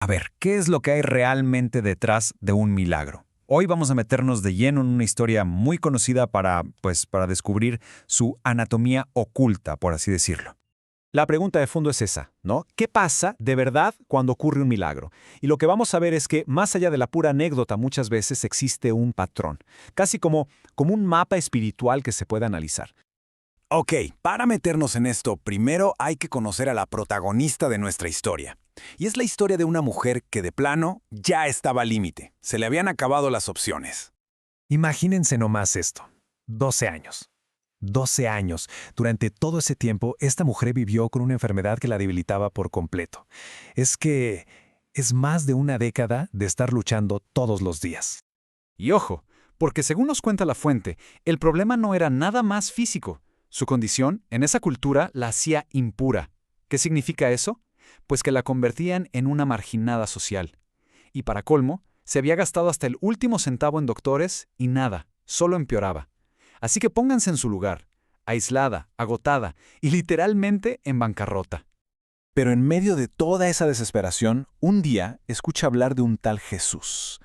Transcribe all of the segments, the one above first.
A ver, ¿qué es lo que hay realmente detrás de un milagro? Hoy vamos a meternos de lleno en una historia muy conocida para descubrir su anatomía oculta, por así decirlo. La pregunta de fondo es esa, ¿no? ¿Qué pasa de verdad cuando ocurre un milagro? Y lo que vamos a ver es que, más allá de la pura anécdota, muchas veces existe un patrón, casi como un mapa espiritual que se puede analizar. Ok, para meternos en esto, primero hay que conocer a la protagonista de nuestra historia. Y es la historia de una mujer que de plano ya estaba al límite. Se le habían acabado las opciones. Imagínense nomás esto. 12 años. 12 años. Durante todo ese tiempo, esta mujer vivió con una enfermedad que la debilitaba por completo. Es que es más de una década de estar luchando todos los días. Y ojo, porque según nos cuenta la fuente, el problema no era nada más físico. Su condición, en esa cultura, la hacía impura. ¿Qué significa eso? Pues que la convertían en una marginada social. Y para colmo, se había gastado hasta el último centavo en doctores y nada, solo empeoraba. Así que pónganse en su lugar, aislada, agotada y literalmente en bancarrota. Pero en medio de toda esa desesperación, un día escucha hablar de un tal Jesús.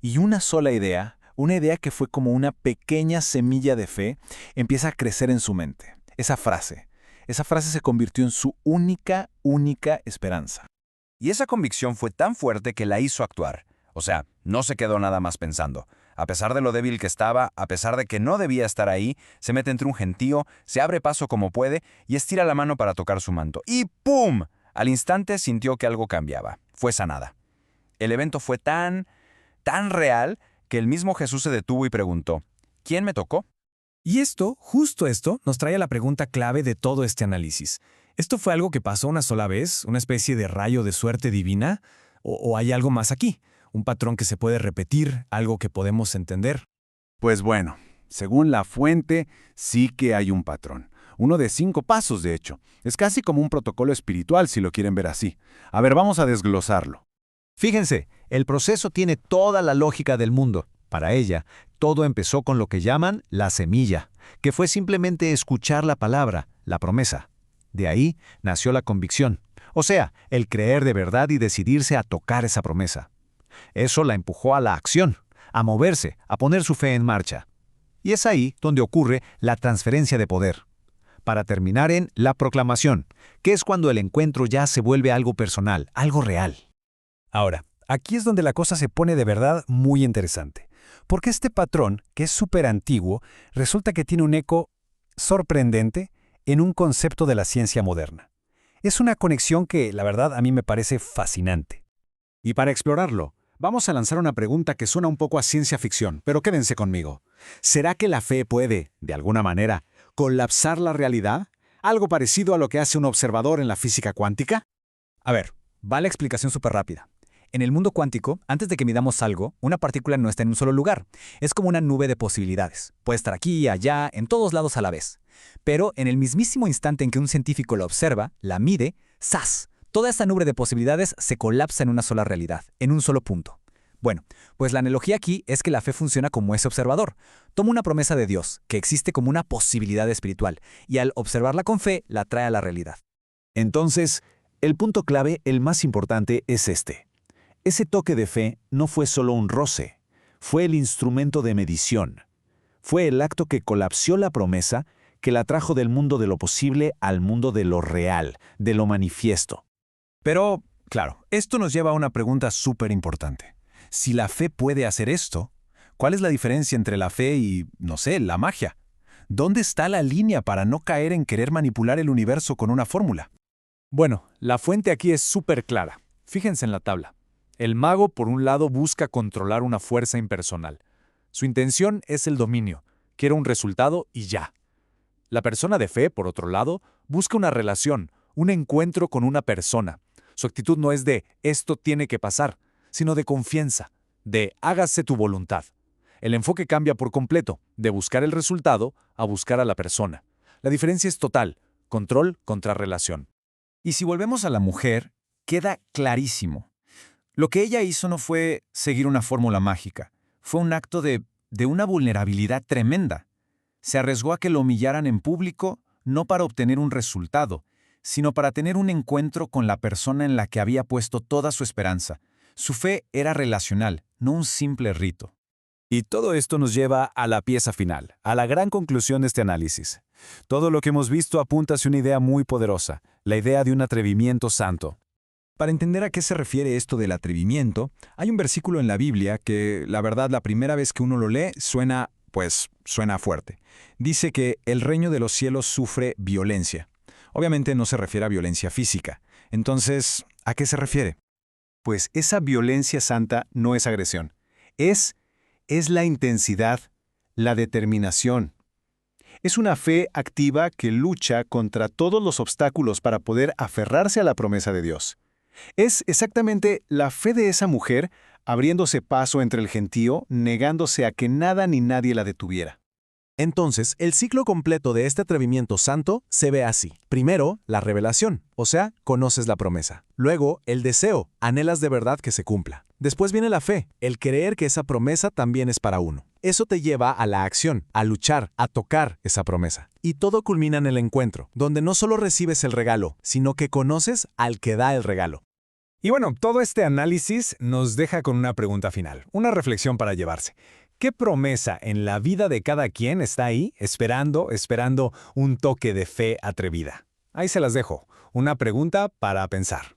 Y una sola idea, una idea que fue como una pequeña semilla de fe, empieza a crecer en su mente. Esa frase se convirtió en su única esperanza. Y esa convicción fue tan fuerte que la hizo actuar. O sea, no se quedó nada más pensando. A pesar de lo débil que estaba, a pesar de que no debía estar ahí, se mete entre un gentío, se abre paso como puede y estira la mano para tocar su manto. ¡Y ¡pum! Al instante sintió que algo cambiaba. Fue sanada. El evento fue tan real, que el mismo Jesús se detuvo y preguntó, ¿quién me tocó? Y justo esto, nos trae a la pregunta clave de todo este análisis. ¿Esto fue algo que pasó una sola vez? ¿Una especie de rayo de suerte divina? ¿O hay algo más aquí? ¿Un patrón que se puede repetir? ¿Algo que podemos entender? Pues bueno, según la fuente, sí que hay un patrón. Uno de 5 pasos, de hecho. Es casi como un protocolo espiritual, si lo quieren ver así. A ver, vamos a desglosarlo. Fíjense, el proceso tiene toda la lógica del mundo. Para ella, todo empezó con lo que llaman la semilla, que fue simplemente escuchar la palabra, la promesa. De ahí nació la convicción, o sea, el creer de verdad y decidirse a tocar esa promesa. Eso la empujó a la acción, a moverse, a poner su fe en marcha. Y es ahí donde ocurre la transferencia de poder. Para terminar en la proclamación, que es cuando el encuentro ya se vuelve algo personal, algo real. Ahora, aquí es donde la cosa se pone de verdad muy interesante. Porque este patrón, que es súper antiguo, resulta que tiene un eco sorprendente en un concepto de la ciencia moderna. Es una conexión que, la verdad, a mí me parece fascinante. Y para explorarlo, vamos a lanzar una pregunta que suena un poco a ciencia ficción, pero quédense conmigo. ¿Será que la fe puede, de alguna manera, colapsar la realidad? ¿Algo parecido a lo que hace un observador en la física cuántica? A ver, va la explicación súper rápida. En el mundo cuántico, antes de que midamos algo, una partícula no está en un solo lugar. Es como una nube de posibilidades. Puede estar aquí, allá, en todos lados a la vez. Pero en el mismísimo instante en que un científico la observa, la mide, ¡zas! Toda esta nube de posibilidades se colapsa en una sola realidad, en un solo punto. Bueno, pues la analogía aquí es que la fe funciona como ese observador. Toma una promesa de Dios, que existe como una posibilidad espiritual, y al observarla con fe, la trae a la realidad. Entonces, el punto clave, el más importante, es este. Ese toque de fe no fue solo un roce, fue el instrumento de medición. Fue el acto que colapsó la promesa, que la trajo del mundo de lo posible al mundo de lo real, de lo manifiesto. Pero, claro, esto nos lleva a una pregunta súper importante. Si la fe puede hacer esto, ¿cuál es la diferencia entre la fe y, no sé, la magia? ¿Dónde está la línea para no caer en querer manipular el universo con una fórmula? Bueno, la fuente aquí es súper clara. Fíjense en la tabla. El mago, por un lado, busca controlar una fuerza impersonal. Su intención es el dominio, quiere un resultado y ya. La persona de fe, por otro lado, busca una relación, un encuentro con una persona. Su actitud no es de «esto tiene que pasar», sino de confianza, de «hágase tu voluntad». El enfoque cambia por completo, de buscar el resultado a buscar a la persona. La diferencia es total, control contra relación. Y si volvemos a la mujer, queda clarísimo. Lo que ella hizo no fue seguir una fórmula mágica, fue un acto de una vulnerabilidad tremenda. Se arriesgó a que lo humillaran en público, no para obtener un resultado, sino para tener un encuentro con la persona en la que había puesto toda su esperanza. Su fe era relacional, no un simple rito. Y todo esto nos lleva a la pieza final, a la gran conclusión de este análisis. Todo lo que hemos visto apunta hacia una idea muy poderosa, la idea de un atrevimiento santo. Para entender a qué se refiere esto del atrevimiento, hay un versículo en la Biblia que, la verdad, la primera vez que uno lo lee, suena fuerte. Dice que el reino de los cielos sufre violencia. Obviamente no se refiere a violencia física. Entonces, ¿a qué se refiere? Pues esa violencia santa no es agresión. Es la intensidad, la determinación. Es una fe activa que lucha contra todos los obstáculos para poder aferrarse a la promesa de Dios. Es exactamente la fe de esa mujer abriéndose paso entre el gentío, negándose a que nada ni nadie la detuviera. Entonces, el ciclo completo de este atrevimiento santo se ve así. Primero, la revelación, o sea, conoces la promesa. Luego, el deseo, anhelas de verdad que se cumpla. Después viene la fe, el creer que esa promesa también es para uno. Eso te lleva a la acción, a luchar, a tocar esa promesa. Y todo culmina en el encuentro, donde no solo recibes el regalo, sino que conoces al que da el regalo. Y bueno, todo este análisis nos deja con una pregunta final, una reflexión para llevarse. ¿Qué promesa en la vida de cada quien está ahí, esperando un toque de fe atrevida? Ahí se las dejo, una pregunta para pensar.